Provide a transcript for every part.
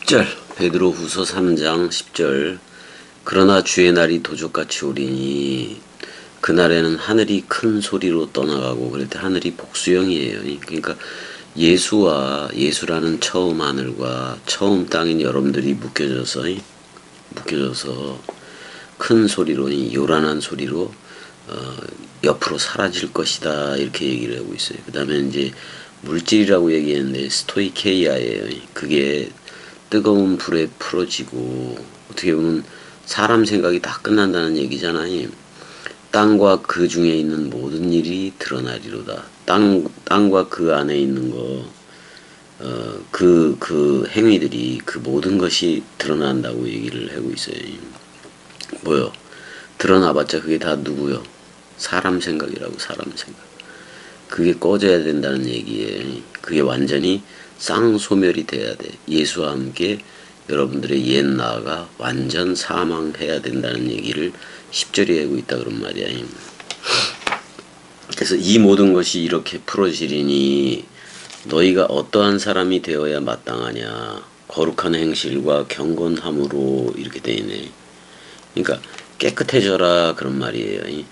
10절 베드로후서 3장 10절 그러나 주의 날이 도적같이 오리니 그날에는 하늘이 큰 소리로 떠나가고 그럴 때 하늘이 복수형이에요. 그러니까 예수라는 처음 하늘과 처음 땅인 여러분들이 묶여져서 큰 소리로 요란한 소리로 옆으로 사라질 것이다 이렇게 얘기를 하고 있어요. 그 다음에 이제 물질이라고 얘기했는데 스토이케이아예요. 그게 뜨거운 불에 풀어지고 어떻게 보면 사람 생각이 다 끝난다는 얘기잖아요. 땅과 그 중에 있는 모든 일이 드러나리로다. 땅과 그 안에 있는 그 행위들이 그 모든 것이 드러난다고 얘기를 하고 있어요. 뭐요? 드러나봤자 그게 다 누구요? 사람 생각이라고, 사람 생각. 그게 꺼져야 된다는 얘기예요. 그게 완전히 쌍소멸이 돼야 돼. 예수와 함께 여러분들의 옛 나가 완전 사망해야 된다는 얘기를 10절에 하고 있다 그런 말이야. 그래서 이 모든 것이 이렇게 풀어지리니 너희가 어떠한 사람이 되어야 마땅하냐. 거룩한 행실과 경건함으로 이렇게 돼 있네. 그러니까 깨끗해져라 그런 말이에요.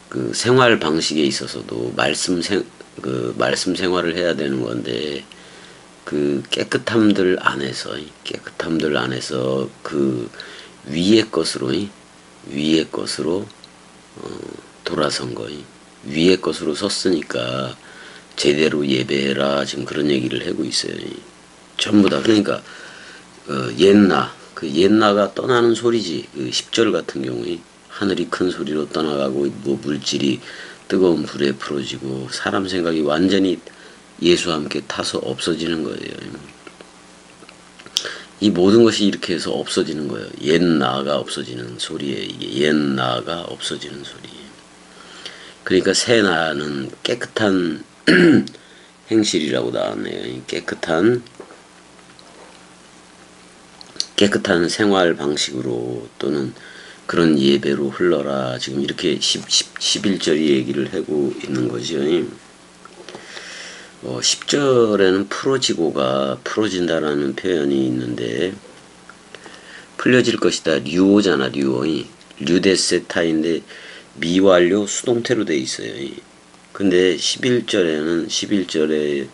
그 생활 방식에 있어서도 말씀 생활을 해야 되는 건데 그 깨끗함들 안에서 그 위의 것으로 돌아선 거예요. 위의 것으로 섰으니까 제대로 예배해라 지금 그런 얘기를 하고 있어요. 전부 다 그러니까 옛나가 떠나는 소리지. 그 10절 같은 경우에 하늘이 큰 소리로 떠나가고 뭐 물질이 뜨거운 불에 풀어지고 사람 생각이 완전히 예수와 함께 타서 없어지는 거예요. 이 모든 것이 이렇게 해서 없어지는 거예요. 옛 나가 없어지는 소리에 이게 옛 나가 없어지는 소리예요. 그러니까 새 나는 깨끗한 행실이라고 나왔네요. 깨끗한 생활 방식으로 또는 그런 예배로 흘러라. 지금 이렇게 11절이 얘기를 하고 있는 거죠. 10절에는 풀어진다라는 표현이 있는데 풀려질 것이다. 류오잖아. 류데세타인데 미완료 수동태로 돼 있어요. 근데 11절에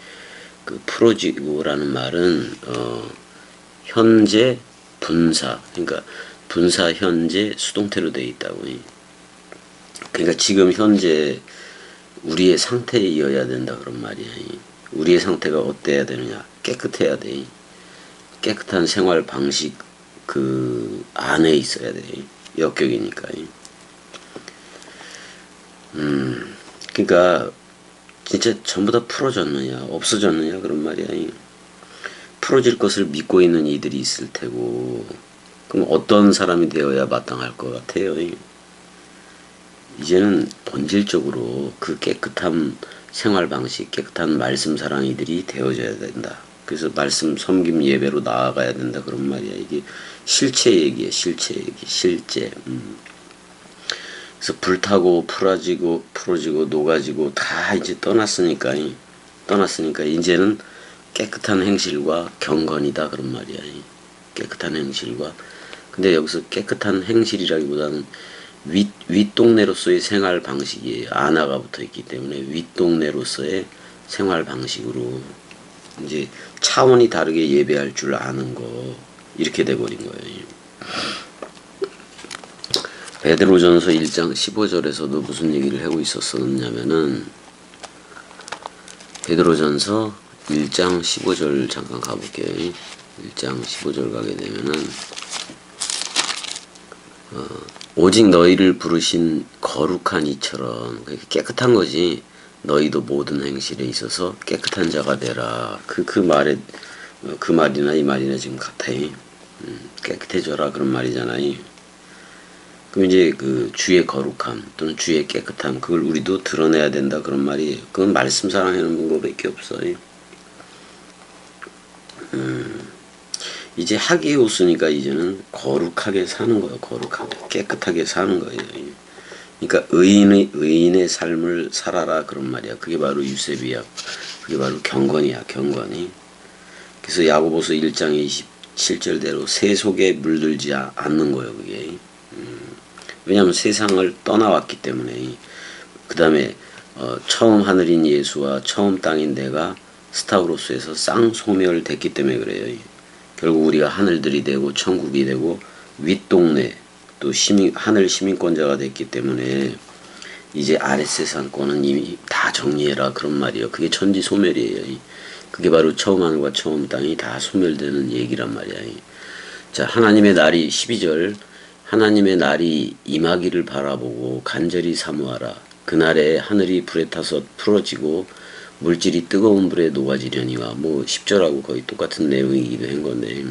그 풀어지고라는 말은 현재 분사, 그러니까 분사 현재 수동태로 되어 있다고. 그러니까 지금 현재 우리의 상태이어야 된다 그런 말이야. 우리의 상태가 어때야 되느냐? 깨끗해야 돼. 깨끗한 생활 방식 그 안에 있어야 돼. 역격이니까. 그러니까 진짜 전부 다 풀어졌느냐, 없어졌느냐 그런 말이야. 풀어질 것을 믿고 있는 이들이 있을 테고, 그럼 어떤 사람이 되어야 마땅할 것 같아요? 이제는 본질적으로 그 깨끗한 생활 방식, 깨끗한 말씀 사랑이들이 되어져야 된다. 그래서 말씀 섬김 예배로 나아가야 된다 그런 말이야. 이게 실체 얘기야, 실체. 그래서 불타고 풀어지고 녹아지고 다 이제 떠났으니까 이제는 깨끗한 행실과 경건이다 그런 말이야. 깨끗한 행실과. 근데 여기서 깨끗한 행실이라기보다는 윗동네로서의 생활 방식이에요. 안화가 붙어 있기 때문에 윗동네로서의 생활 방식으로 이제 차원이 다르게 예배할 줄 아는 거 이렇게 돼버린 거예요. 베드로전서 1장 15절에서도 무슨 얘기를 하고 있었냐면은 베드로전서 1장 15절 잠깐 가볼게요. 1장 15절 가게 되면은 오직 너희를 부르신 거룩한 이처럼 깨끗한 거지. 너희도 모든 행실에 있어서 깨끗한 자가 되라. 그 말이나 이 말이나 지금 같아요. 깨끗해져라 그런 말이잖아요. 그럼 이제 그 주의 거룩함 또는 주의 깨끗함 그걸 우리도 드러내야 된다 그런 말이에요. 그건 말씀 사랑하는 거밖에 없어요. 이제 하기호수니까 이제는 거룩하게 사는 거예요. 거룩하게 깨끗하게 사는 거예요. 그러니까 의인의 삶을 살아라 그런 말이야. 그게 바로 유세비야. 그게 바로 경건이야. 경건이 그래서 야고보서 1장 27절대로 새 속에 물들지 않는 거예요, 그게. 왜냐하면 세상을 떠나왔기 때문에. 그 다음에 처음 하늘인 예수와 처음 땅인 내가 스타우로스에서 쌍소멸됐기 때문에 그래요. 결국 우리가 하늘들이 되고 천국이 되고 윗동네 또 하늘 시민권자가 됐기 때문에 이제 아랫 세상권은 이미 다 정리해라 그런 말이에요. 그게 천지 소멸이에요. 그게 바로 처음 하늘과 처음 땅이 다 소멸되는 얘기란 말이야. 자, 하나님의 날이 12절 하나님의 날이 임하기를 바라보고 간절히 사모하라. 그날에 하늘이 불에 타서 풀어지고 물질이 뜨거운 불에 녹아지려니와. 뭐 10절하고 거의 똑같은 내용이기도 한 건데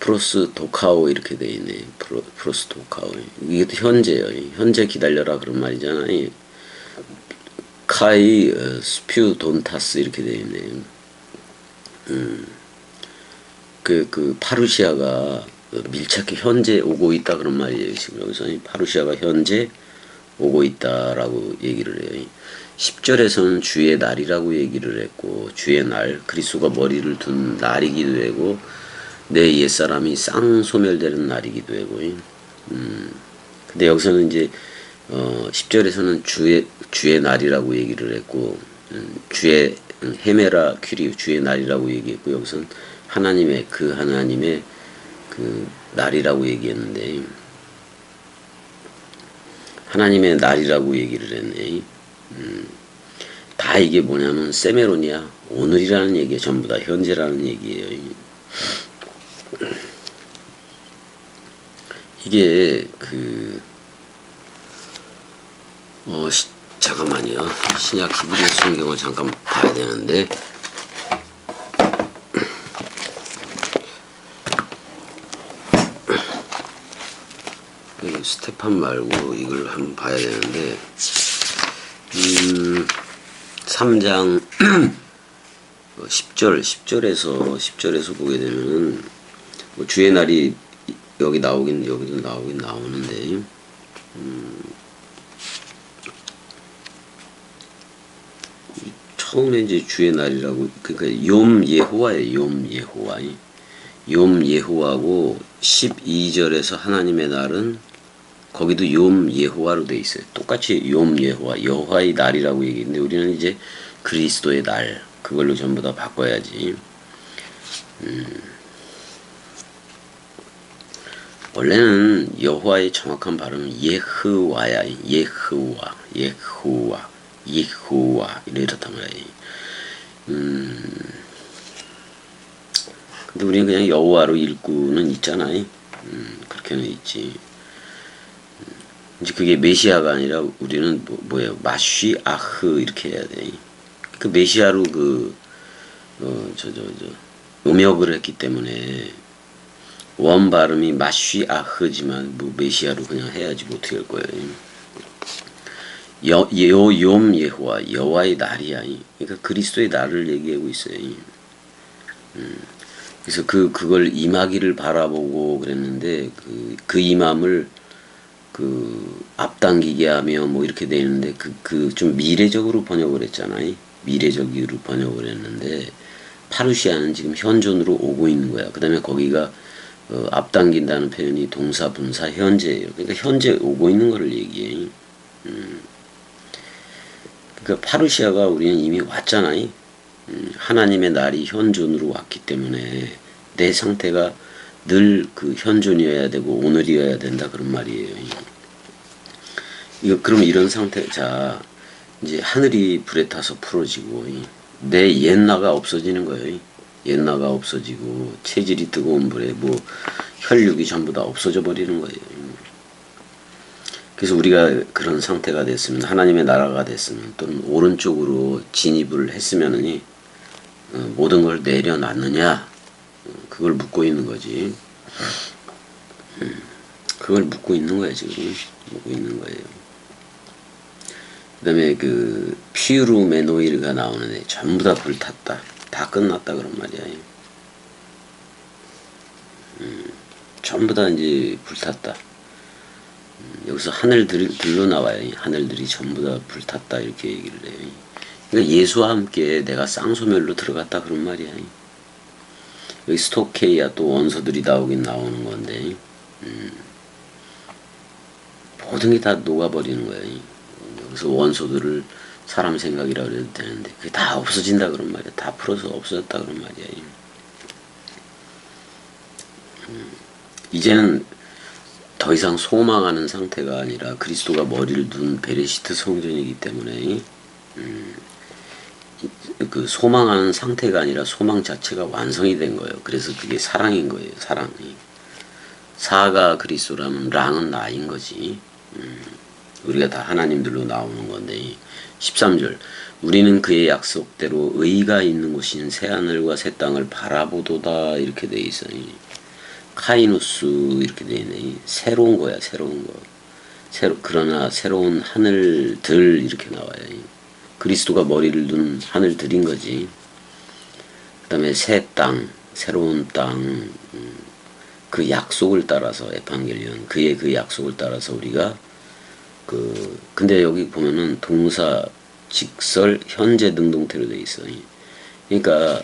프로스 도카오 이렇게 돼 있네. 프로스 도카오. 이게 현재요. 현재 기다려라 그런 말이잖아요. 카이 스퓨 돈타스 이렇게 돼 있네. 그 파루시아가 밀착해 현재 오고 있다 그런 말이에요. 지금 여기서 파루시아가 현재 오고 있다라고 얘기를 해요. 10절에서는 주의 날이라고 얘기를 했고 주의 날 그리스도가 머리를 둔 날이기도 하고 내 옛사람이 쌍소멸되는 날이기도 하고 근데 여기서는 이제 10절에서는 주의 날이라고 얘기를 했고 주의 헤메라 퀴리 주의 날이라고 얘기했고 여기서는 하나님의 그 날이라고 얘기했는데 하나님의 날이라고 얘기를 했네. 다 이게 뭐냐면 세메론이야. 오늘이라는 얘기야. 전부 다 현재라는 얘기예요. 이게 잠깐만요. 신약 히브리 성경을 잠깐 봐야 되는데 스테판 말고 이걸 한번 봐야 되는데 3장 10절에서 보게 되면은 뭐 주의 날이 여기도 나오긴 나오는데 처음에 이제 주의 날이라고 그러니까 욤 예호와예요. 욤 예호와고 12절에서 하나님의 날은 거기도 욤 예호와로 돼 있어요. 똑같이 욤 예호와 여호와의 날이라고 얘기했는데 우리는 이제 그리스도의 날 그걸로 전부 다 바꿔야지. 원래는 여호와의 정확한 발음은 예흐와야. 예흐와 이렇단 말이에요. 근데 우리는 그냥 여호와로 읽고는 있잖아요. 그렇게는 있지. 이제 그게 메시아가 아니라 우리는 뭐예요? 마쉬아흐 이렇게 해야 돼. 그 메시아로 음역을 했기 때문에 원 발음이 마쉬아흐지만 뭐 메시아로 그냥 해야지 뭐 어떻게 할 거예요. 욤 예호와 여호와의 날이야. 그러니까 그리스도의 날을 얘기하고 있어요. 그래서 그걸 임하기를 바라보고 그랬는데 그 임함을 앞당기게 하며 뭐 이렇게 되는데 좀 미래적으로 번역을 했잖아요. 미래적으로 번역을 했는데 파루시아는 지금 현존으로 오고 있는 거야. 그 다음에 거기가 앞당긴다는 표현이 동사 분사 현재예요. 그러니까 현재 오고 있는 거를 얘기해. 그러니까 파루시아가 우리는 이미 왔잖아요. 하나님의 날이 현존으로 왔기 때문에 내 상태가 늘 그 현존이어야 되고 오늘이어야 된다 그런 말이에요. 그럼 이런 상태, 자 이제 하늘이 불에 타서 풀어지고 내 옛나가 없어지는 거예요. 옛나가 없어지고 체질이 뜨거운 불에 뭐 혈육이 전부 다 없어져 버리는 거예요. 그래서 우리가 그런 상태가 됐으면 하나님의 나라가 됐으면 또는 오른쪽으로 진입을 했으면은 모든 걸 내려놨느냐 그걸 묻고 있는 거지. 그걸 묻고 있는 거야 지금. 묻고 있는 거예요. 그 다음에 피우르메노일가 나오는데 전부 다 불탔다. 다 끝났다 그런 말이야. 전부 다 이제 불탔다. 여기서 하늘들로 나와요. 하늘들이 전부 다 불탔다 이렇게 얘기를 해요. 그러니까 예수와 함께 내가 쌍소멸로 들어갔다 그런 말이야. 여기 스토케이야 또 원소들이 나오긴 나오는 건데 모든 게 다 녹아버리는 거야. 여기서 원소들을 사람 생각이라 그래도 되는데 그게 다 없어진다 그런 말이야. 다 풀어서 없어졌다 그런 말이야. 이제는 더 이상 소망하는 상태가 아니라 그리스도가 머리를 둔 베레시트 성전이기 때문에 그 소망하는 상태가 아니라 소망 자체가 완성이 된 거예요. 그래서 그게 사랑인 거예요. 사랑이. 사가 그리스도라면 랑은 나인 거지. 우리가 다 하나님들로 나오는 건데 13절 우리는 그의 약속대로 의가 있는 곳인 새하늘과 새 땅을 바라보도다 이렇게 돼 있어요. 카이누스 이렇게 돼 있네. 새로운 거야. 새로운 거. 그러나 새로운 하늘들 이렇게 나와요. 그리스도가 머리를 둔 하늘들인 거지. 그 다음에 새 땅, 새로운 땅, 그 약속을 따라서 에반겔리온 그의 그 약속을 따라서 우리가 근데 여기 보면은 동사, 직설, 현재 능동태로 돼 있어. 그러니까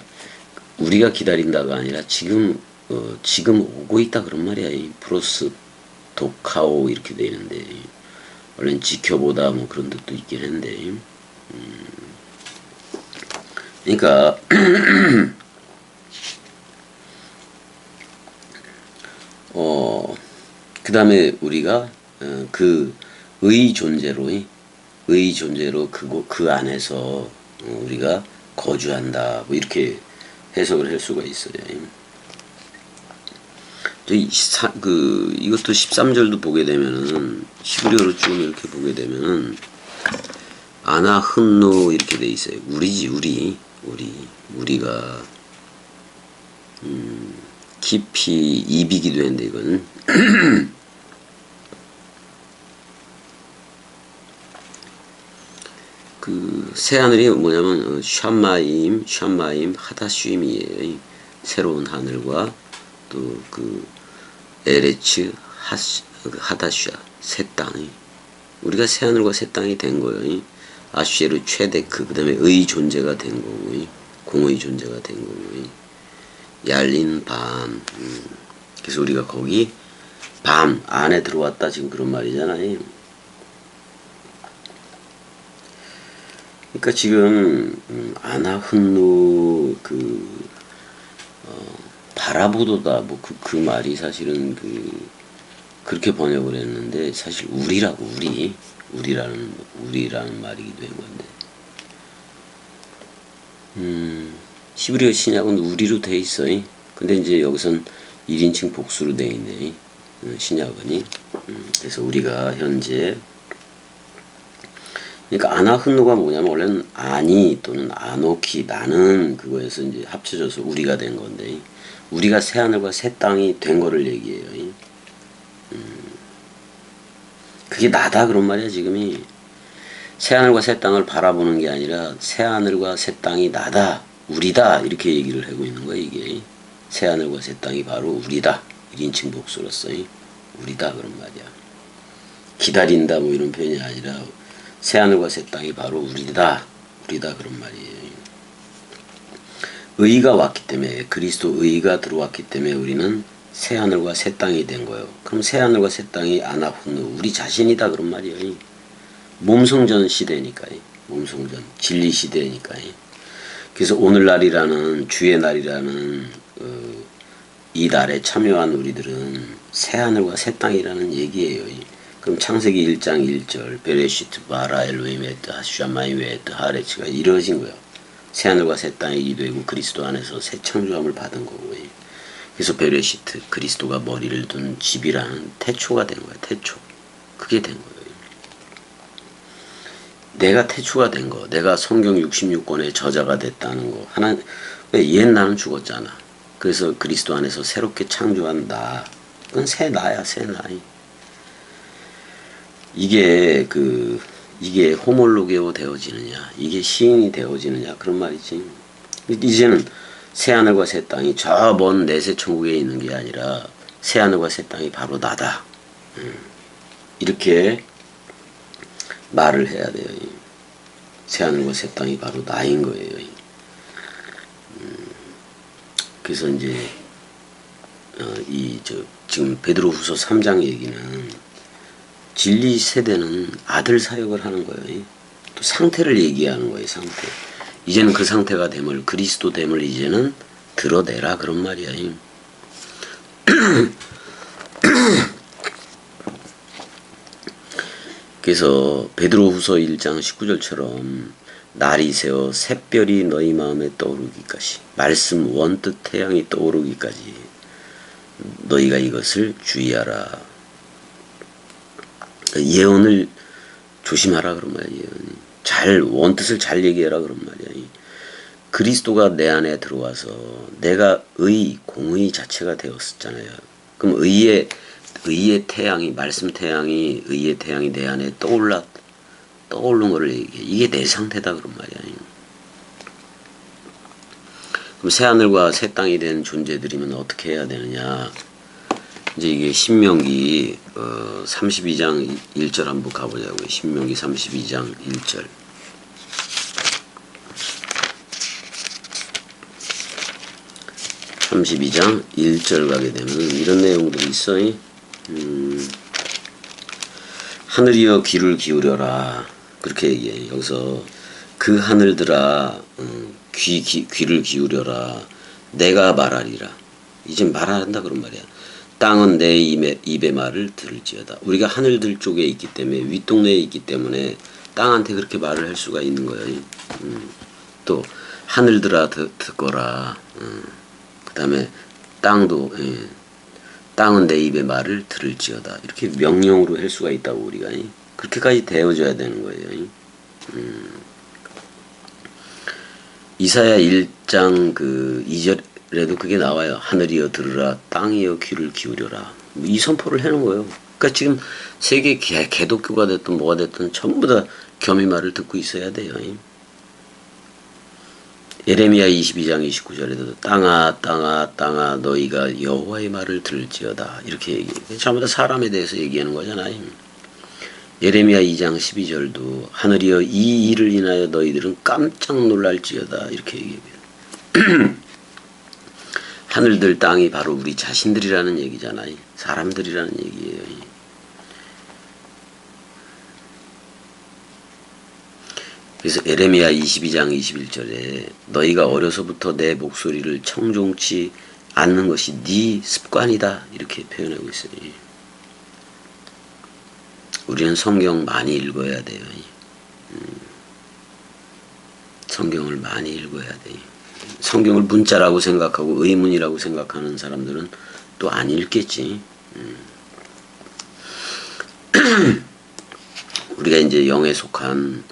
우리가 기다린다가 아니라 지금 오고 있다 그런 말이야. 프로스 도카오 이렇게 돼 있는데 원래는 지켜보다 뭐 그런 뜻도 있긴 한데 그러니까 그 다음에 우리가 의 존재로 그 안에서 우리가 거주한다 뭐 이렇게 해석을 할 수가 있어요. 이것도 13절도 보게 되면은 히브리어로 쭉 이렇게 보게 되면은 아나 흔노 이렇게 돼 있어요. 우리지 우리가 깊이 입이기도 했는데 이거는 그 새하늘이 뭐냐면 샴마임 하다슈임이에요. 새로운 하늘과 또 그 에레츠 하다슈아 새 땅이 우리가 새하늘과 새 땅이 된 거예요. 아슈에르 최데크 그 다음에 의 존재가 된 거고 공의 존재가 된 거고 яр린 밤 그래서 우리가 거기 밤 안에 들어왔다 지금 그런 말이잖아요. 그러니까 지금 아나훈누 바라보도다 뭐 그 말이 사실은 그렇게 번역을 했는데 사실 우리라고 우리라는 말이기도 한 건데 히브리어 신약은 우리로 돼 있어요. 근데 이제 여기선 1인칭 복수로 돼 있네. 신약은이. 그래서 우리가 현재 그러니까 아나훈누가 뭐냐면 원래는 아니 또는 아노키 나는 그거에서 이제 합쳐져서 우리가 된 건데 우리가 새 하늘과 새 땅이 된 거를 얘기해요. 그게 나다 그런 말이야 지금이. 새 하늘과 새 땅을 바라보는 게 아니라 새 하늘과 새 땅이 나다 우리다 이렇게 얘기를 하고 있는 거야 이게. 새 하늘과 새 땅이 바로 우리다. 1인칭 복수로서 우리다 그런 말이야. 기다린다 뭐 이런 표현이 아니라 새 하늘과 새 땅이 바로 우리다 그런 말이에요. 의가 왔기 때문에 그리스도 의가 들어왔기 때문에 우리는 새 하늘과 새 땅이 된 거예요. 그럼 새 하늘과 새 땅이 아나훈누 우리 자신이다 그런 말이에요. 몸성전 시대니까요. 몸성전 진리 시대니까요. 그래서 오늘날이라는 주의 날이라는 이 날에 참여한 우리들은 새 하늘과 새 땅이라는 얘기예요. 그럼 창세기 1장 1절 베레시트 바라 엘로힘 에트 하슈아마임 에트 하레츠가 이루어진 거예요. 새 하늘과 새 땅이 되고 그리스도 안에서 새 창조함을 받은 거고요. 그래서 베레시트 그리스도가 머리를 둔 집이라는 태초가 된 거예요. 태초. 그게 된 거예요. 내가 태초가 된 거. 내가 성경 66권의 저자가 됐다는 거. 옛 나는 죽었잖아. 그래서 그리스도 안에서 새롭게 창조한 나. 그건 새 나야, 새 나이. 이게 호몰로게오 되어지느냐, 이게 시인이 되어지느냐 그런 말이지. 이제는 새 하늘과 새 땅이 저 먼 내세 천국에 있는 게 아니라 새 하늘과 새 땅이 바로 나다. 이렇게 말을 해야 돼요. 새하늘과 새 땅이 바로 나인 거예요. 그래서 이제 지금 베드로후서 3장 얘기는 진리 세대는 아들 사역을 하는 거예요. 또 상태를 얘기하는 거예요. 상태. 이제는 그 상태가 됨을, 그리스도 됨을 이제는 드러내라 그런 말이야. 그래서 베드로후서 1장 19절처럼 날이 새어 샛별이 너희 마음에 떠오르기까지, 말씀 원뜻 태양이 떠오르기까지 너희가 이것을 주의하라. 예언을 조심하라 그런 말이야. 원뜻을 잘 얘기해라 그런 말이야. 그리스도가 내 안에 들어와서 내가 공의 자체가 되었었잖아요. 그럼 의의 태양이, 말씀 태양이, 의의 태양이 내 안에 떠오른 거를 얘기해. 이게 내 상태다 그런 말이야. 그럼 새하늘과 새 땅이 된 존재들이면 어떻게 해야 되느냐? 이제 이게 신명기 32장 1절 한번 가보자고요. 신명기 32장 1절. (32장 1절) 가게 되면 이런 내용들이 있어요. 하늘이여 귀를 기울여라 그렇게 얘기해. 여기서 그 하늘들아 귀를 기울여라 내가 말하리라. 이제 말한다 그런 말이야. 땅은 내 입의 말을 들을지어다. 우리가 하늘들 쪽에 있기 때문에, 윗동네에 있기 때문에 땅한테 그렇게 말을 할 수가 있는 거예요. 또 하늘들아 듣거라. 그 다음에 땅도 땅은 내 입의 말을 들을지어다. 이렇게 명령으로 할 수가 있다고 우리가 그렇게까지 되어줘야 되는 거예요. 이사야 1장 2절에도 그게 나와요. 하늘이여 들으라 땅이여 귀를 기울여라. 이 선포를 해놓은 거예요. 그러니까 지금 세계 개독교가 됐든 뭐가 됐든 전부 다 겸이 말을 듣고 있어야 돼요. 예레미야 22장 29절에도 땅아 너희가 여호와의 말을 들을지어다 이렇게 얘기해요. 전부 다 사람에 대해서 얘기하는 거잖아요. 예레미야 2장 12절도 하늘이여 이 일을 인하여 너희들은 깜짝 놀랄지어다 이렇게 얘기해요. 하늘들 땅이 바로 우리 자신들이라는 얘기잖아요. 사람들이라는 얘기예요. 그래서 예레미야 22장 21절에 너희가 어려서부터 내 목소리를 청종치 않는 것이 네 습관이다 이렇게 표현하고 있어요. 우리는 성경 많이 읽어야 돼요. 성경을 많이 읽어야 돼요. 성경을 문자라고 생각하고 의문이라고 생각하는 사람들은 또 안 읽겠지. 우리가 이제 영에 속한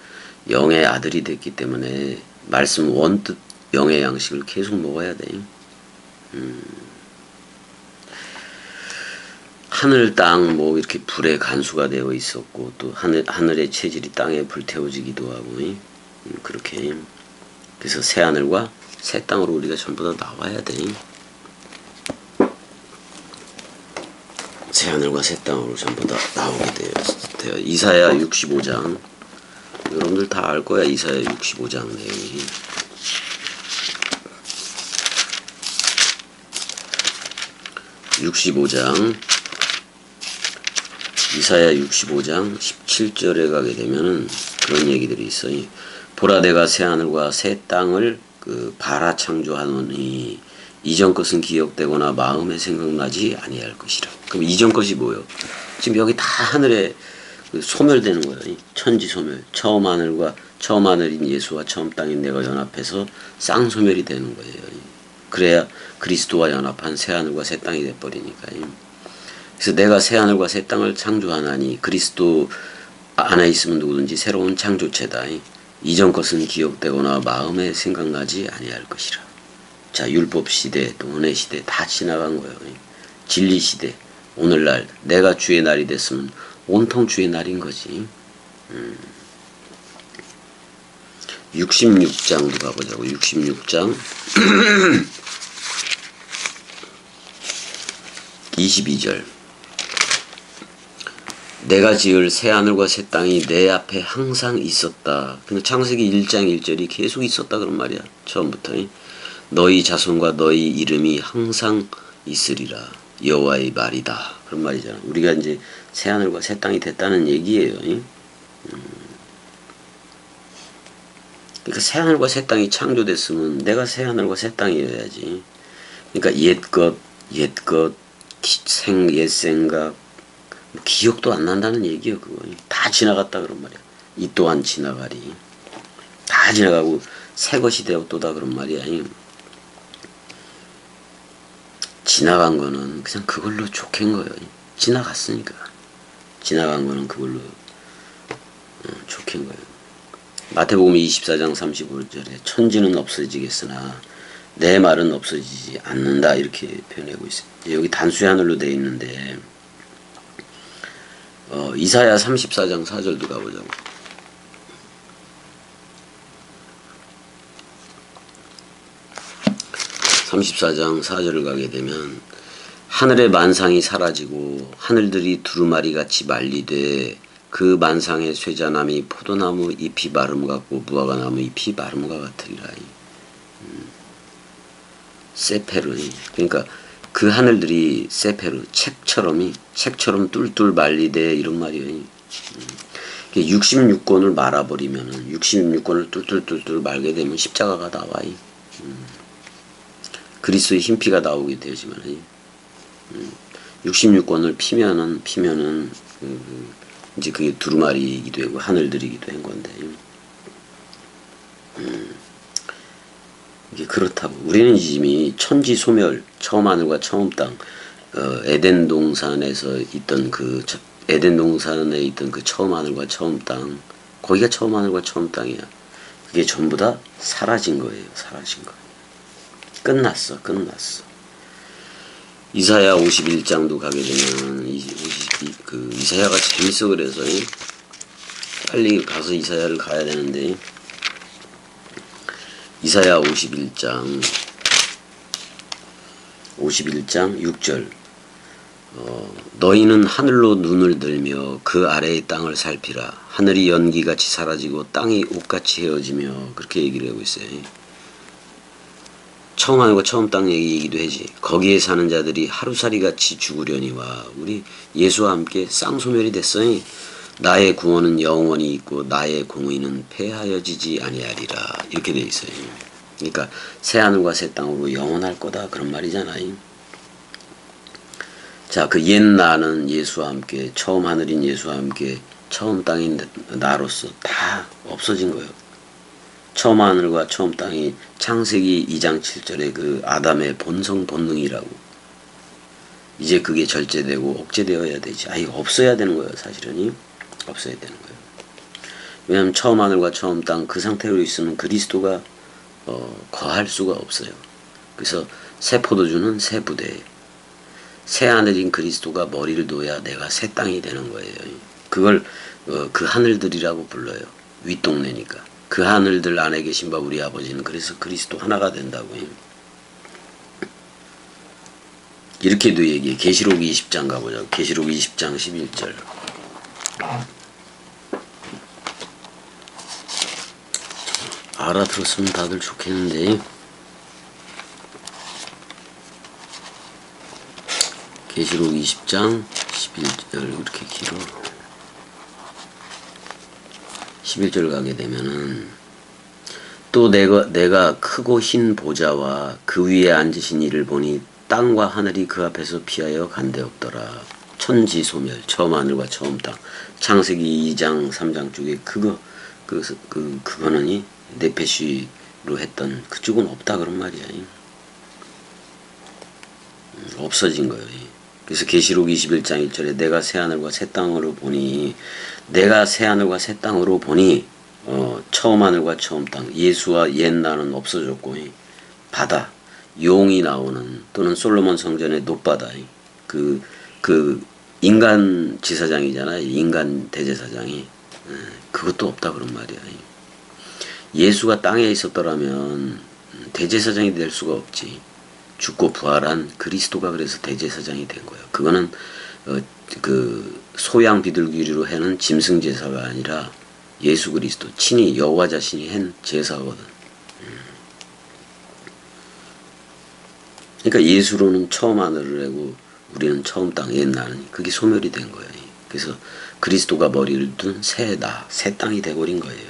영의 아들이 됐기 때문에 말씀 원뜻 영의 양식을 계속 먹어야 돼요. 하늘 땅 뭐 이렇게 불에 간수가 되어 있었고 또 하늘의 체질이 땅에 불태워지기도 하고 그렇게 그래서 새 하늘과 새 땅으로 우리가 전부 다 나와야 돼. 새 하늘과 새 땅으로 전부 다 나오게 돼요. 이사야 65장 여러분들 다 알 거야. 이사야 65장 내용이. 이사야 65장 17절에 가게 되면은 그런 얘기들이 있어요. 보라 내가 새 하늘과 새 땅을 바라 창조하노니 이전 것은 기억되거나 마음에 생각나지 아니할 것이라. 그럼 이전 것이 뭐예요? 지금 여기 다 하늘에 소멸되는 거예요. 천지 소멸. 처음 하늘인 예수와 처음 땅인 내가 연합해서 쌍소멸이 되는 거예요. 그래야 그리스도와 연합한 새 하늘과 새 땅이 돼버리니까요. 그래서 내가 새 하늘과 새 땅을 창조하나니 그리스도 안에 있으면 누구든지 새로운 창조체다. 이전 것은 기억되거나 마음에 생각나지 아니할 것이라. 자, 율법 시대 또 은혜 시대 다 지나간 거예요. 진리 시대 오늘날 내가 주의 날이 됐으면 온통 주의 날인 거지. 66장도 가보자고. 66장 22절 내가 지을 새 하늘과 새 땅이 내 앞에 항상 있었다. 근데 창세기 1장 1절이 계속 있었다 그런 말이야. 처음부터. 너희 자손과 너희 이름이 항상 있으리라. 여호와의 말이다. 그런 말이잖아. 우리가 이제 새 하늘과 새 땅이 됐다는 얘기예요. 그러니까 새 하늘과 새 땅이 창조됐으면 내가 새 하늘과 새 땅이어야지. 그러니까 옛것, 옛 생각, 기억도 안 난다는 얘기예요. 그거 다 지나갔다 그런 말이야. 이 또한 지나가리. 다 지나가고 새 것이 되었도다 그런 말이야. 지나간 거는 그냥 그걸로 좋겠는 거예요. 지나갔으니까. 지나간 거는 그걸로 좋겠는 거예요. 마태복음 24장 35절에 천지는 없어지겠으나 내 말은 없어지지 않는다 이렇게 표현하고 있어요. 여기 단수의 하늘로 되어 있는데 이사야 34장 4절도 가보자고. (34장 4절을) 가게 되면 하늘의 만상이 사라지고 하늘들이 두루마리같이 말리되 그 만상의 쇠자나무 포도나무 잎이 마름 같고 무화과나무 잎이 마름과 같으리라. 세페르. 그러니까 그 하늘들이 세페르 책처럼 뚫뚫 말리되 이런 말이에요. 66권을 말아버리면은 66권을 뚫뚫 말게 되면 십자가가 나와. 그리스도의 흰피가 나오게 되지만 66권을 피면은 이제 그게 두루마리이기도 하고 하늘들이기도 한 건데 이게 그렇다고. 우리는 이미 천지 소멸, 처음 하늘과 처음 땅, 에덴 동산에서 있던 에덴 동산에 있던 그 처음 하늘과 처음 땅, 거기가 처음 하늘과 처음 땅이야. 그게 전부 다 사라진 거예요. 사라진 거. 끝났어. 이사야 51장도 가게 되면 이사야가 재밌어. 그래서 빨리 가서 이사야를 가야 되는데 이사야 51장 6절 너희는 하늘로 눈을 들며 그 아래의 땅을 살피라. 하늘이 연기같이 사라지고 땅이 옷같이 헤어지며 그렇게 얘기를 하고 있어요. 처음 하늘과 처음 땅 얘기이기도 하지. 거기에 사는 자들이 하루살이같이 죽으려니와 우리 예수와 함께 쌍소멸이 됐어요. 나의 구원은 영원히 있고 나의 공의는 패하여지지 아니하리라. 이렇게 돼 있어요. 그러니까 새 하늘과 새 땅으로 영원할 거다 그런 말이잖아요. 자, 그 옛 나는 예수와 함께, 처음 하늘인 예수와 함께 처음 땅인 나로서 다 없어진 거예요. 처음 하늘과 처음 땅이 창세기 2장 7절에 그 아담의 본성 본능이라고. 이제 그게 절제되고 억제되어야 되지. 이거 없어야 되는 거예요. 사실은 없어야 되는 거예요. 왜냐하면 처음 하늘과 처음 땅 그 상태로 있으면 그리스도가 거할 수가 없어요. 그래서 새 포도주는 새 부대에, 새 하늘인 그리스도가 머리를 놓아야 내가 새 땅이 되는 거예요. 그걸 그 하늘들이라고 불러요. 윗동네니까. 그 하늘들 안에 계신 바 우리 아버지는 그래서 그리스도 하나가 된다고요. 이렇게도 얘기해. 계시록 20장 가보자고. 계시록 20장 11절. 알아들었으면 다들 좋겠는데. 계시록 20장 11절 이렇게 길어. 11절 가게 되면은 또 내가 크고 흰 보좌와 그 위에 앉으신 이를 보니 땅과 하늘이 그 앞에서 피하여 간데없더라. 천지소멸, 처음 하늘과 처음 땅. 창세기 2장 3장 쪽에 그거는 네페시로 했던 그쪽은 없다 그런 말이야. 없어진 거예요. 그래서 계시록 21장 1절에 내가 새하늘과 새 땅으로 보니 처음 하늘과 처음 땅, 예수와 옛 나는 없어졌고 바다, 용이 나오는 또는 솔로몬 성전의 놋바다, 그 인간 지사장이잖아요. 인간 대제사장이. 그것도 없다 그런 말이야. 예수가 땅에 있었더라면 대제사장이 될 수가 없지. 죽고 부활한 그리스도가 그래서 대제사장이 된 거예요. 그거는 어, 그 소양 비둘기로 해는 짐승 제사가 아니라 예수 그리스도 친히 여호와 자신이 한 제사거든. 그러니까 예수로는 처음 하늘을 하고 우리는 처음 땅, 옛날은 그게 소멸이 된 거예요. 그래서 그리스도가 머리를 둔 새 땅이 돼버린 거예요.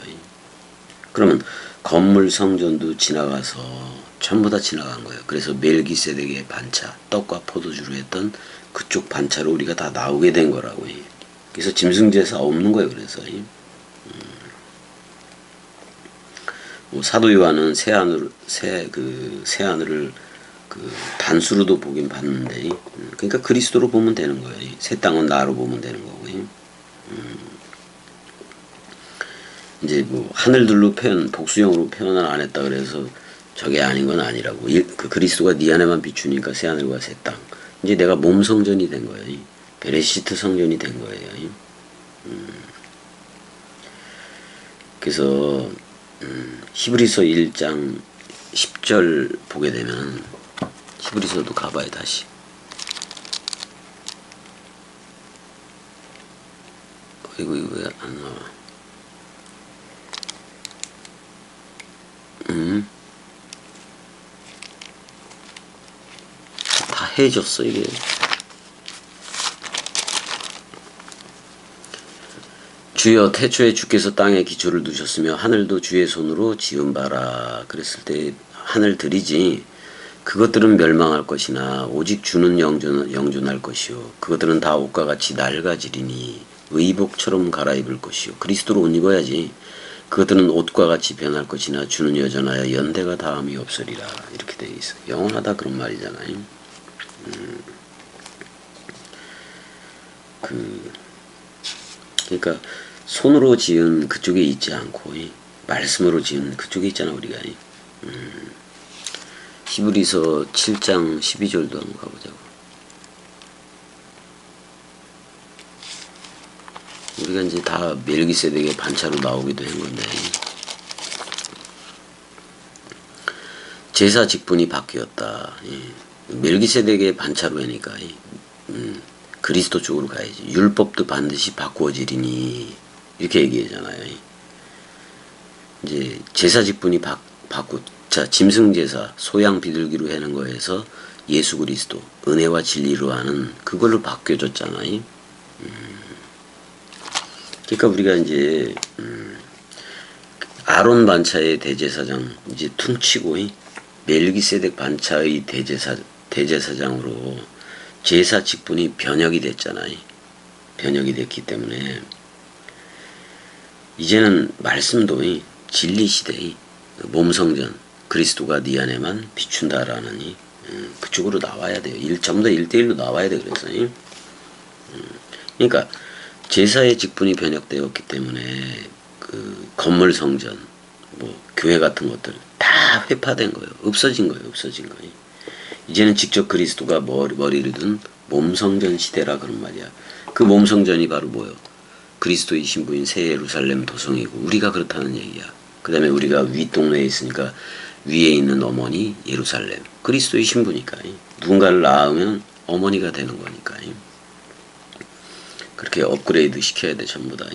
그러면 건물 성전도 지나가서 전부 다 지나간 거예요. 그래서 멜기세덱의 반차, 떡과 포도주로 했던 그쪽 반차로 우리가 다 나오게 된 거라고. 그래서 짐승제사 없는 거예요. 그래서 뭐 사도 요한은 새 하늘을 그 단수로도 보긴 봤는데, 그러니까 그리스도로 보면 되는 거예요. 새 땅은 나로 보면 되는 거고. 이제 뭐 하늘들로 복수형으로 표현을 안 했다 그래서 저게 아닌 건 아니라고. 그 그리스도가 네 안에만 비추니까 새 하늘과 새 땅. 이제 내가 몸 성전이 된 거예요. 베레시트 성전이 된 거예요. 그래서 히브리서 1장 10절 보게 되면, 히브리서도 가봐요. 다시. 이거 왜 안 나와? 다 해졌어 이게. 주여 태초에 주께서 땅에 기초를 두셨으며 하늘도 주의 손으로 지은 바라. 그랬을 때 하늘들이지 그것들은 멸망할 것이나 오직 주는 영존할 것이요 그것들은 다 옷과 같이 낡아지리니 의복처럼 갈아입을 것이요. 그리스도로 옷 입어야지. 그것들은 옷과 같이 변할 것이나 주는 여전하여 연대가 다함이 없으리라. 이렇게 되어 있어. 영원하다 그런 말이잖아요. 그러니까 손으로 지은 그쪽에 있지 않고 말씀으로 지은 그쪽에 있잖아 우리가. 히브리서 7장 12절도 한번 가보자고. 우리가 이제 다 멜기세덱의 반차로 나오기도 한 건데, 제사 직분이 바뀌었다. 멜기세덱의 반차로 하니까 그리스도 쪽으로 가야지. 율법도 반드시 바꾸어지리니 이렇게 얘기하잖아요. 이제 제사 직분이 자, 짐승제사, 소양 비둘기로 하는 거에서 예수 그리스도, 은혜와 진리로 하는 그걸로 바뀌어졌잖아요. 그러니까 우리가 이제 아론 반차의 대제사장 이제 퉁치고 멜기세덱 반차의 대제사장으로 제사 직분이 변혁이 됐잖아요. 변혁이 됐기 때문에 이제는 말씀도 진리 시대의 몸성전 그리스도가 네 안에만 비춘다라는 그쪽으로 나와야 돼요. 전부 다 1대1로 나와야 돼. 그래서 그러니까 제사의 직분이 변혁되었기 때문에 그 건물 성전 뭐 교회 같은 것들 다 회파된 거예요. 없어진 거예요. 이제는 직접 그리스도가 머리를 둔 몸성전 시대라 그런 말이야. 그 몸성전이 바로 뭐요? 그리스도의 신부인 새 예루살렘 도성이고 우리가 그렇다는 얘기야. 그 다음에 우리가 윗동네에 있으니까 위에 있는 어머니 예루살렘 그리스도의 신부니까 누군가를 낳으면 어머니가 되는 거니까 그렇게 업그레이드 시켜야 돼 전부 다.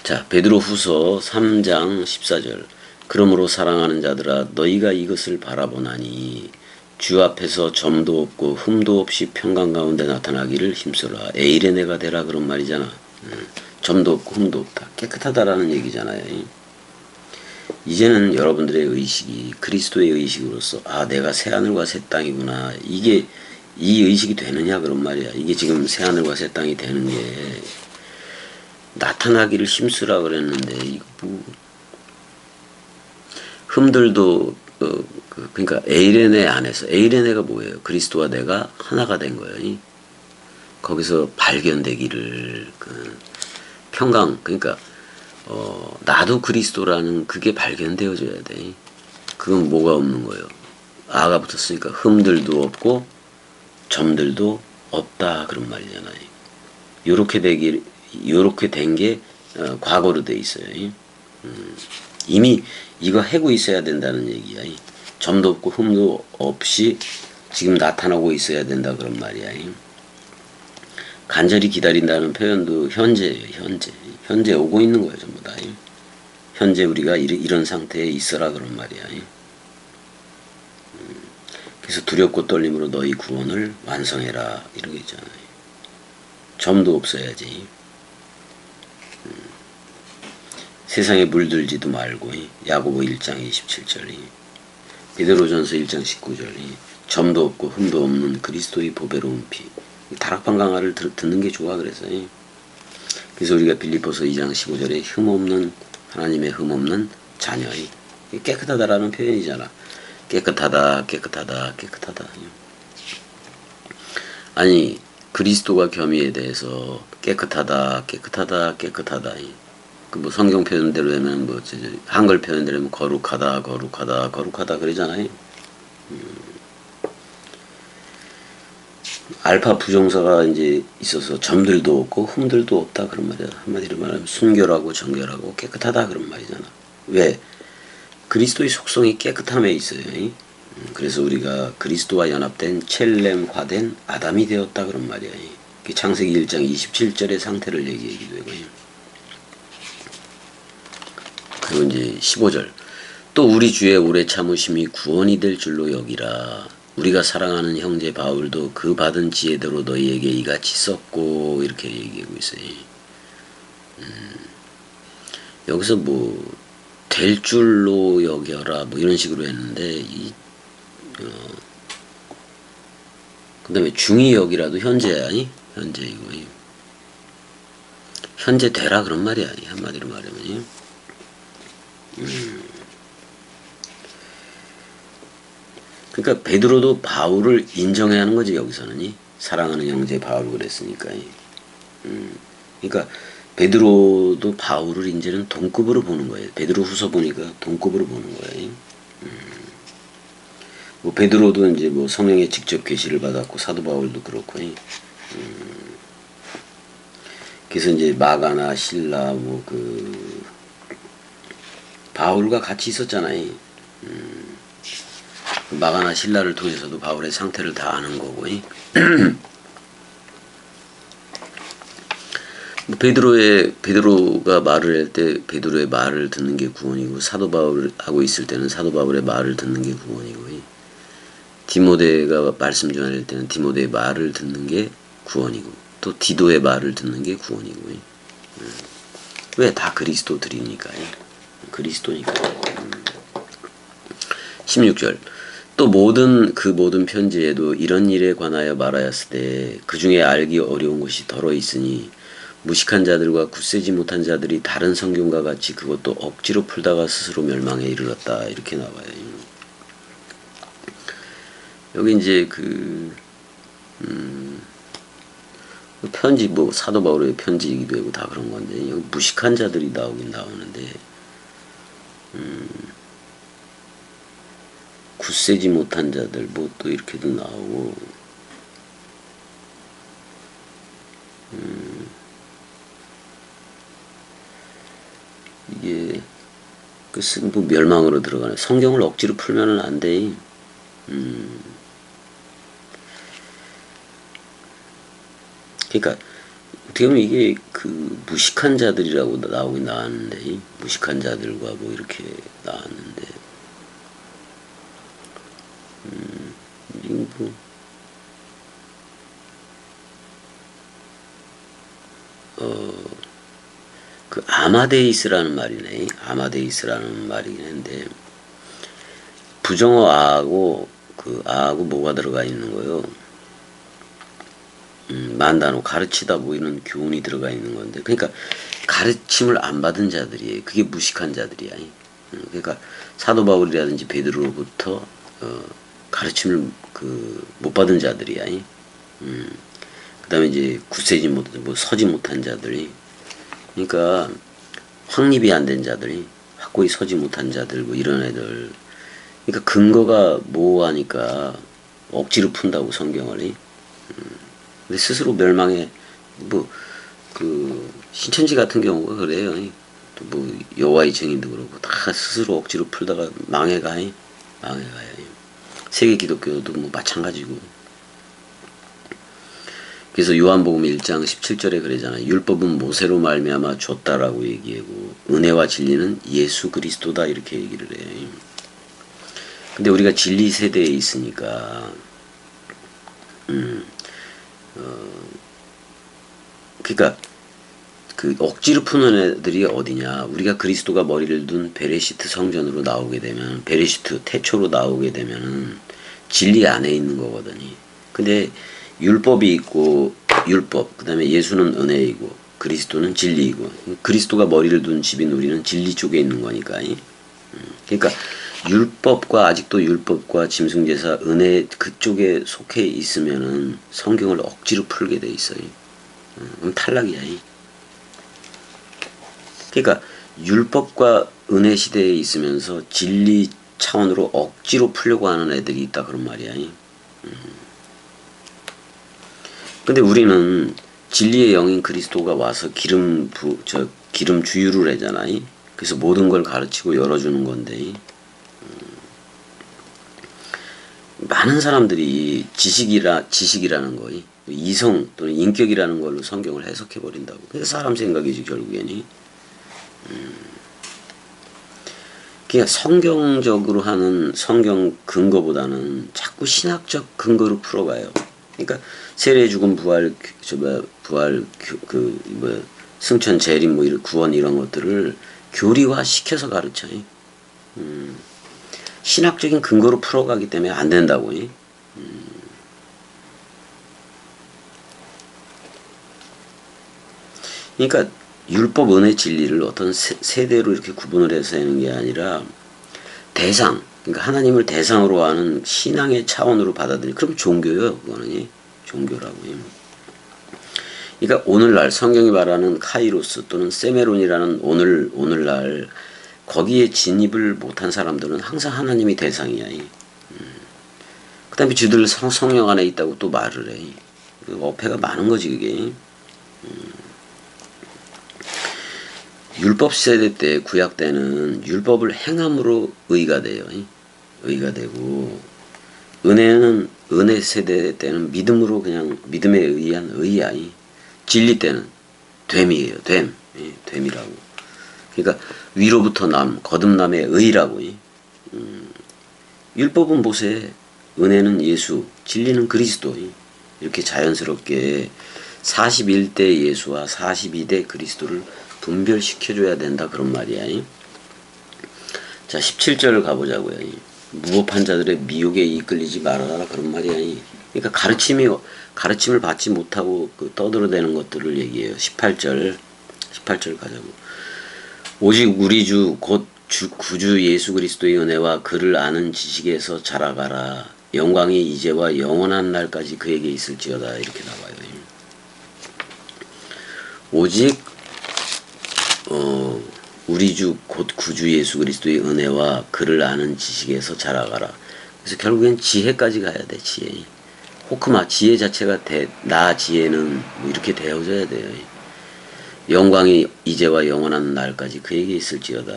자, 베드로 후서 3장 14절. 그러므로 사랑하는 자들아 너희가 이것을 바라보나니 주 앞에서 점도 없고 흠도 없이 평강 가운데 나타나기를 힘써라. 에이레네가 되라 그런 말이잖아. 점도 없고 흠도 없다. 깨끗하다라는 얘기잖아요. 이제는 여러분들의 의식이 그리스도의 의식으로서 내가 새하늘과 새 땅이구나. 이 의식이 되느냐 그런 말이야. 이게 지금 새하늘과 새 땅이 되는 게 나타나기를 힘쓰라 그랬는데 이거 뭐 흠들도 그러니까 에이레네 안에서 에이레네가 뭐예요? 그리스도와 내가 하나가 된 거예요. 거기서 발견되기를 평강 그러니까 나도 그리스도라는 그게 발견되어져야 돼. 그건 뭐가 없는 거예요? 아가 붙었으니까 흠들도 없고 점들도 없다 그런 말이잖아요. 요렇게 된 게 과거로 돼 있어요. 이미 이거 하고 있어야 된다는 얘기야. 점도 없고 흠도 없이 지금 나타나고 있어야 된다 그런 말이야. 간절히 기다린다는 표현도 현재예요. 현재 오고 있는 거예요. 전부 다. 현재 우리가 이런 상태에 있어라 그런 말이야. 그래서 두렵고 떨림으로 너희 구원을 완성해라 이러고 있잖아요. 점도 없어야지. 세상에 물들지도 말고 야고보 1장 27절 베드로전서 1장 19절 점도 없고 흠도 없는 그리스도의 보배로운 피 다락방 강화를 듣는 게 좋아. 그래서 우리가 빌립보서 2장 15절에 흠없는 하나님의 흠없는 자녀의 깨끗하다라는 표현이잖아. 깨끗하다. 아니 그리스도가 겸이에 대해서 깨끗하다. 그 뭐 성경 표현대로 하면 뭐 한글 표현대로 하면 거룩하다 그러잖아요. 알파 부정사가 이제 있어서 점들도 없고 흠들도 없다 그런 말이야. 한마디로 말하면 순결하고 정결하고 깨끗하다 그런 말이잖아. 왜? 그리스도의 속성이 깨끗함에 있어요. 그래서 우리가 그리스도와 연합된 첼렘화된 아담이 되었다 그런 말이야. 창세기 1장 27절의 상태를 얘기하기도 하고요. 그리고 이제 15절 또 우리 주의 오래 참으심이 구원이 될 줄로 여기라. 우리가 사랑하는 형제 바울도 그 받은 지혜대로 너희에게 이같이 썼고 이렇게 얘기하고 있어요. 여기서 뭐 될 줄로 여겨라 뭐 이런 식으로 했는데 그 다음에 중히 여기라도 현재야. 현재 이거 현재 되라 그런 말이야. 한마디로 말하면 그러니까 베드로도 바울을 인정해야 하는 거지. 여기서는 사랑하는 형제 바울을 그랬으니까. 그러니까 베드로도 바울을 이제는 동급으로 보는 거예요. 베드로 후서 보니까 동급으로 보는 거예요. 뭐 베드로도 이제 뭐 성령의 직접 계시를 받았고 사도 바울도 그렇고. 그래서 이제 마가나 실라 뭐 그 바울과 같이 있었잖아요. 마가나 실라를 통해서도 바울의 상태를 다 아는 거고. 베드로가 말을 할 때 베드로의 말을 듣는 게 구원이고 사도 바울 하고 있을 때는 사도 바울의 말을 듣는 게 구원이고 디모데가 말씀 전할 때는 디모데의 말을 듣는 게 구원이고 또 디도의 말을 듣는 게 구원이고 왜 다 그리스도들이니까요. 그리스도니까. 16절 또 모든 편지에도 이런 일에 관하여 말하였을 때 그 중에 알기 어려운 것이 덜어 있으니 무식한 자들과 굳세지 못한 자들이 다른 성경과 같이 그것도 억지로 풀다가 스스로 멸망에 이르렀다 이렇게 나와요. 여기 이제 편지 뭐 사도 바울의 편지이기도 하고 다 그런 건데 여기 무식한 자들이 나오긴 나오는데 굳세지 못한 자들 뭐 또 이렇게도 나오고 이게 뭐 멸망으로 들어가네. 성경을 억지로 풀면은 안 돼. 그러니까 어떻게 보면 이게 무식한 자들이라고 나오긴 나왔는데 무식한 자들과 뭐 이렇게 나왔는데 뭐 아마데이스라는 말이네. 아마데이스라는 말이긴 한데 부정어 아하고 아하고 뭐가 들어가 있는 거요. 만다노 가르치다 뭐 이런 교훈이 들어가 있는 건데 그러니까 가르침을 안 받은 자들이에요. 그게 무식한 자들이야. 그러니까 사도 바울이라든지 베드로로부터 가르침을 못 받은 자들이야. 그다음에 이제 굳세지 못한 뭐 서지 못한 자들이 그러니까 확립이 안 된 자들이 확고히 서지 못한 자들 뭐 이런 애들 그러니까 근거가 모호하니까 억지로 푼다고 성경을. 근데 스스로 멸망해 뭐 신천지 같은 경우가 그래요. 또 뭐 여호와의 증인도 그렇고 다 스스로 억지로 풀다가 망해가요. 세계 기독교도 뭐 마찬가지고. 그래서 요한복음 1장 17절에 그러잖아요. 율법은 모세로 말미암아 줬다라고 얘기하고 은혜와 진리는 예수 그리스도다 이렇게 얘기를 해요. 근데 우리가 진리 세대에 있으니까 그러니까 그 억지로 푸는 애들이 어디냐. 우리가 그리스도가 머리를 둔 베레시트 성전으로 나오게 되면 베레시트 태초로 나오게 되면은 진리 안에 있는 거거든요. 근데 율법이 있고 율법 그다음에 예수는 은혜이고 그리스도는 진리이고 그리스도가 머리를 둔 집인 우리는 진리 쪽에 있는 거니까. 그러니까 율법과 아직도 율법과 짐승제사 은혜 그쪽에 속해 있으면은 성경을 억지로 풀게 돼 있어요. 그럼 탈락이야. 그러니까 율법과 은혜 시대에 있으면서 진리 차원으로 억지로 풀려고 하는 애들이 있다 그런 말이야. 근데 우리는 진리의 영인 그리스도가 와서 기름 주유를 하잖아. 그래서 모든 걸 가르치고 열어주는 건데 많은 사람들이 지식이라는 거, 이성 또는 인격이라는 걸로 성경을 해석해 버린다고. 그게 사람 생각이지 결국에는. 그냥 성경적으로 하는 성경 근거보다는 자꾸 신학적 근거로 풀어가요. 그러니까 세례 죽음 부활 승천 재림 이런 구원 이런 것들을 교리화 시켜서 가르쳐요. 신학적인 근거로 풀어가기 때문에 안 된다고. 그러니까 율법 은혜 진리를 어떤 세대로 이렇게 구분을 해서 하는 게 아니라 대상, 그러니까 하나님을 대상으로 하는 신앙의 차원으로 받아들이. 그럼 종교요, 그거는. 종교라고요. 그러니까 오늘날 성경이 말하는 카이로스 또는 세메론이라는 오늘날 거기에 진입을 못한 사람들은 항상 하나님이 대상이야. 그 다음에 쥐들 성령 안에 있다고 또 말을 해. 어폐가 많은 거지 그게. 율법 세대 때 구약 때는 율법을 행함으로 의가 돼요. 의가 되고 은혜 세대 때는 믿음으로 그냥 믿음에 의한 의야. 진리 때는 됨이에요. 됨이라고. 그러니까 위로부터 거듭남의 의라고. 율법은 모세, 은혜는 예수, 진리는 그리스도. 이렇게 자연스럽게 41대 예수와 42대 그리스도를 분별시켜줘야 된다 그런 말이야. 자 17절을 가보자고요. 무법한 자들의 미혹에 이끌리지 말아라 그런 말이야. 그러니까 가르침을 받지 못하고 떠들어대는 것들을 얘기해요. 18절 가자고. 오직 우리 주 곧 구주 예수 그리스도의 은혜와 그를 아는 지식에서 자라가라. 영광이 이제와 영원한 날까지 그에게 있을지어다 이렇게 나와요. 오직 우리 주 곧 구주 예수 그리스도의 은혜와 그를 아는 지식에서 자라가라. 그래서 결국엔 지혜까지 가야 돼. 지혜. 호크마 지혜 자체가 나 지혜는 뭐 이렇게 되어져야 돼요. 영광이 이제와 영원한 날까지 그에게 있을지어다.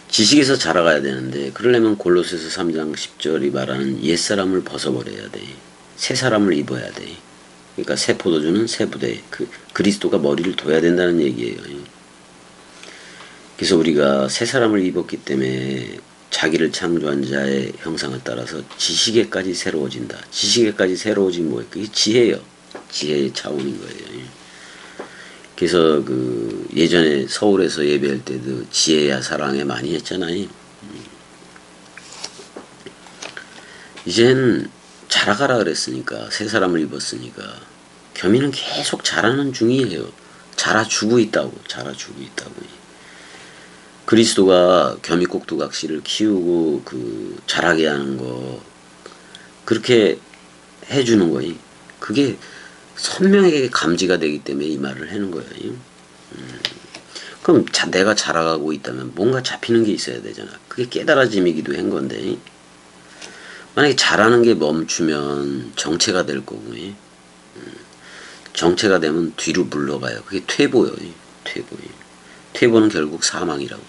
지식에서 자라가야 되는데 그러려면 골로새서 3장 10절이 말하는 옛사람을 벗어버려야 돼. 새 사람을 입어야 돼. 그러니까 새 포도주는 새 부대, 그리스도가 머리를 둬야 된다는 얘기예요. 그래서 우리가 새 사람을 입었기 때문에 자기를 창조한 자의 형상을 따라서 지식에까지 새로워진다. 지식에까지 새로워진 뭐예요? 그게 지혜예요. 지혜의 차원인 거예요. 그래서 예전에 서울에서 예배할 때도 지혜야 사랑해 많이 했잖아요. 이젠 자라가라 그랬으니까 새 사람을 입었으니까 겸이는 계속 자라는 중이에요. 자라주고 있다고. 그리스도가 겸이 꼭두각시를 키우고 자라게 하는 거 그렇게 해주는 거예요. 그게 선명하게 감지가 되기 때문에 이 말을 하는 거예요. 그럼 내가 자라가고 있다면 뭔가 잡히는 게 있어야 되잖아. 그게 깨달아짐이기도 한 건데 만약에 자라는 게 멈추면 정체가 될 거고 정체가 되면 뒤로 물러가요. 그게 퇴보예요. 퇴보는 결국 사망이라고.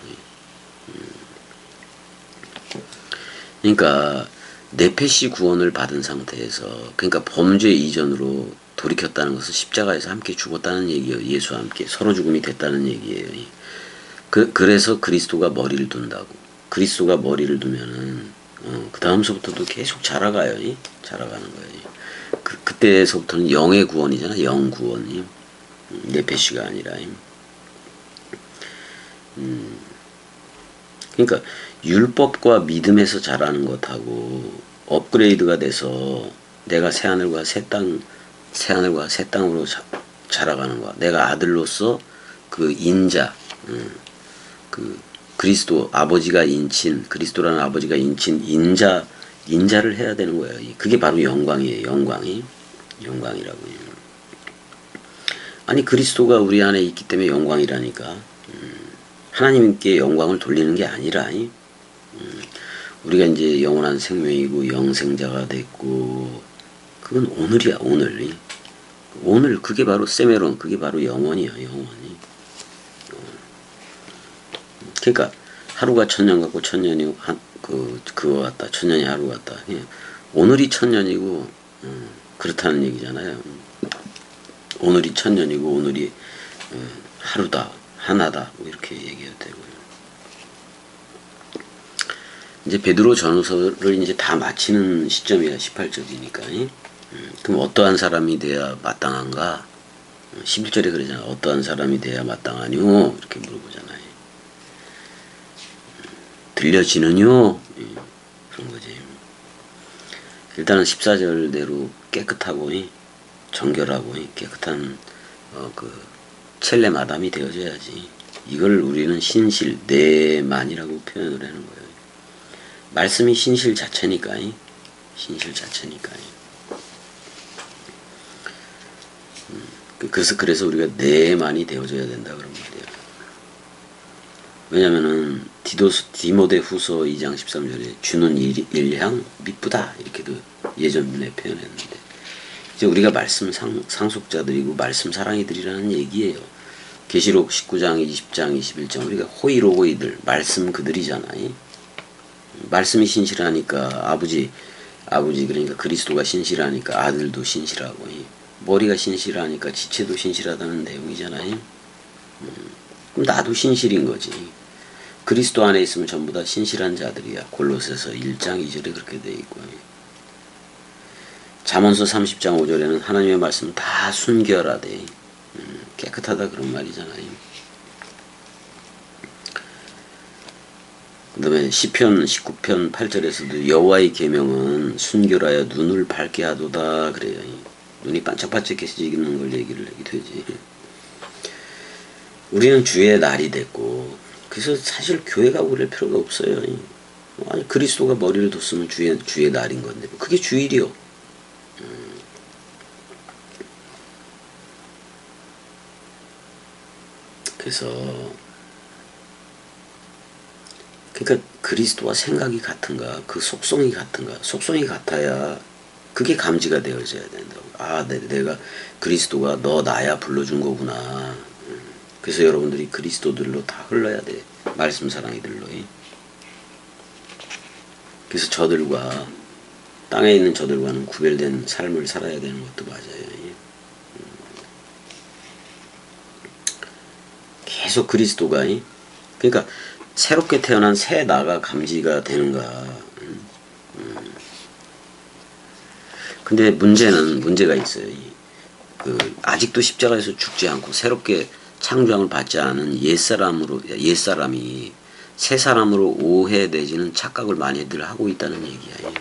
그러니까 내페시 구원을 받은 상태에서, 그러니까 범죄 이전으로 돌이켰다는 것은 십자가에서 함께 죽었다는 얘기예요. 예수와 함께 서로 죽음이 됐다는 얘기예요. 그래서 그리스도가 머리를 둔다고. 그리스도가 머리를 두면은 그 다음서부터도 계속 자라가요. 자라가는 거예요. 그때서부터는 영의 구원이잖아. 영 구원이. 내페시가 아니라. 그러니까 율법과 믿음에서 자라는 것하고 업그레이드가 돼서 내가 새하늘과 새 땅으로 자라가는 거야. 내가 아들로서 그 인자, 그 그리스도 아버지가 인친, 그리스도라는 아버지가 인친 인자를 해야 되는 거예요. 그게 바로 영광이에요. 영광이라고요. 아니 그리스도가 우리 안에 있기 때문에 영광이라니까. 하나님께 영광을 돌리는 게 아니라 우리가 이제 영원한 생명이고 영생자가 됐고 그건 오늘이야. 오늘 그게 바로 세메론, 그게 바로 영원이야. 영원이. 그러니까 하루가 천년 같고 천년이 그거 같다. 천년이 하루 같다. 오늘이 천년이고 그렇다는 얘기잖아요. 오늘이 천년이고 오늘이 하루다. 하나다. 뭐 이렇게 얘기해도 되고요. 이제 베드로 전후서를 이제 다 마치는 시점이야. 18절이니까. 그럼 어떠한 사람이 돼야 마땅한가? 11절에 그러잖아. 어떠한 사람이 돼야 마땅하뇨? 이렇게 물어보잖아요. 들려지느뇨? 그런 거지. 일단은 14절대로 깨끗하고 정결하고 깨끗한 그 첼렘 아담이 되어져야지. 이걸 우리는 신실, 내만이라고 표현을 하는 거예요. 말씀이 신실 자체니까. 그래서 우리가 내만이 되어져야 된다 그런 말이에요. 왜냐면은 디모데 후서 2장 13절에 주는 일향 미쁘다 이렇게도 예전에 표현했는데 이제 우리가 말씀 상속자들이고 말씀 사랑이들이라는 얘기예요. 계시록 19장 20장 21장 우리가 호이로고이들 말씀 그들이잖아요. 말씀이 신실하니까 아버지 그러니까 그리스도가 신실하니까 아들도 신실하고 머리가 신실하니까 지체도 신실하다는 내용이잖아요. 그럼 나도 신실인 거지. 그리스도 안에 있으면 전부 다 신실한 자들이야. 골로새서 1장 2절에 그렇게 돼 있고 잠언서 30장 5절에는 하나님의 말씀 다 순결하되 깨끗하다 그런 말이잖아요. 그 다음에 시편 19편 8절에서도 여호와의 계명은 순결하여 눈을 밝게 하도다 그래요. 눈이 반짝반짝해지는 걸 얘기를 하게 되지. 우리는 주의 날이 됐고 그래서 사실 교회가 오를 필요가 없어요. 아니 그리스도가 머리를 뒀으면 주의 날인 건데 그게 주일이요. 그래서 그러니까 그리스도와 생각이 같은가 그 속성이 같은가 속성이 같아야 그게 감지가 되어져야 된다고. 아 내가 그리스도가 너 나야 불러준 거구나. 그래서 여러분들이 그리스도들로 다 흘러야 돼. 말씀 사랑이들로. 그래서 저들과 땅에 있는 저들과는 구별된 삶을 살아야 되는 것도 맞아요. 계속 그리스도가 그러니까 새롭게 태어난 새 나가 감지가 되는가. 근데 문제가 있어요. 아직도 십자가에서 죽지 않고 새롭게 창조함을 받지 않은 옛사람이 새 사람으로 오해 내지는 착각을 많이들 하고 있다는 얘기야.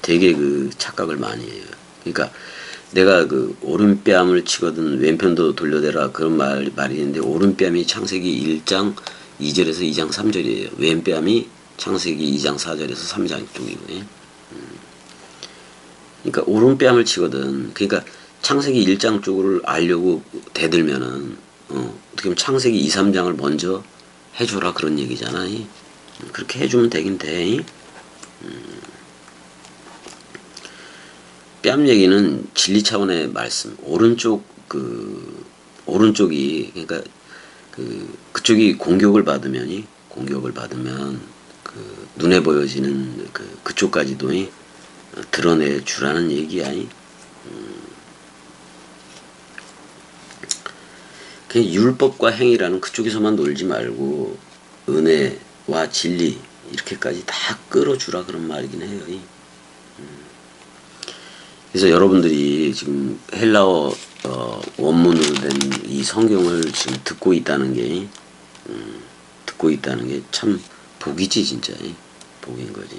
되게 그 착각을 많이 해요. 그러니까 내가 그 오른뺨을 치거든 왼편도 돌려대라 그런 말이 있는데 오른뺨이 창세기 1장 2절에서 2장 3절이에요. 왼뺨이 창세기 2장 4절에서 3장 쪽이고요. 그러니까 오른뺨을 치거든. 그러니까 창세기 1장 쪽을 알려고 대들면은 어떻게 보면 창세기 2, 3장을 먼저 해줘라 그런 얘기잖아. 그렇게 해주면 되긴 돼. 뺨 얘기는 진리 차원의 말씀. 오른쪽이 그러니까 그쪽이 공격을 받으면 그 눈에 보여지는 그쪽까지도 드러내 주라는 얘기야. 그 율법과 행위라는 그쪽에서만 놀지 말고 은혜와 진리 이렇게까지 다 끌어주라 그런 말이긴 해요. 그래서 여러분들이 지금 헬라어 원문으로 된 이 성경을 지금 듣고 있다는 게 참 복이지 진짜. 복인 거지.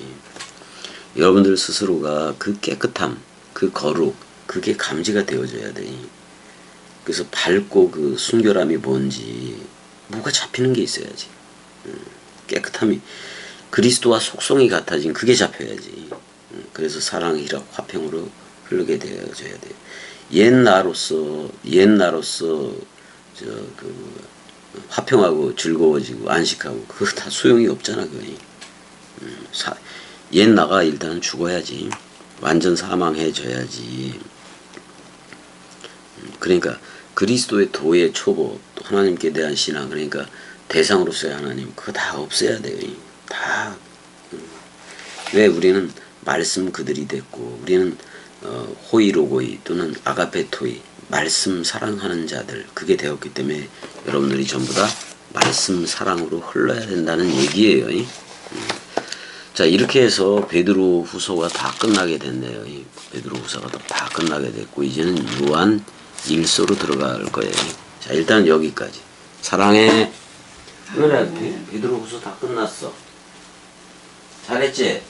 여러분들 스스로가 그 깨끗함, 그 거룩, 그게 감지가 되어져야 돼. 그래서 밝고 그 순결함이 뭔지 뭐가 잡히는 게 있어야지. 깨끗함이 그리스도와 속성이 같아진 그게 잡혀야지. 그래서 사랑, 희락, 화평으로 흐르게 되어져야 돼. 옛나로서 화평하고 즐거워지고 안식하고 그거 다 소용이 없잖아. 그게. 옛나가 일단은 죽어야지. 완전 사망해져야지. 그러니까 그리스도의 도의 초보, 하나님께 대한 신앙, 그러니까 대상으로서의 하나님, 그거 다 없애야 돼요. 다. 왜 우리는 말씀 그들이 됐고, 우리는 호이로고이 또는 아가페토이, 말씀 사랑하는 자들, 그게 되었기 때문에 여러분들이 전부 다 말씀 사랑으로 흘러야 된다는 얘기예요. 자, 이렇게 해서 베드로 후서가 다 끝나게 됐네요. 베드로 후서가 다 끝나게 됐고, 이제는 요한 일서로 들어갈 거예요. 자, 일단 여기까지. 사랑해. 은혜야, 베드로 후서 다 끝났어. 잘했지?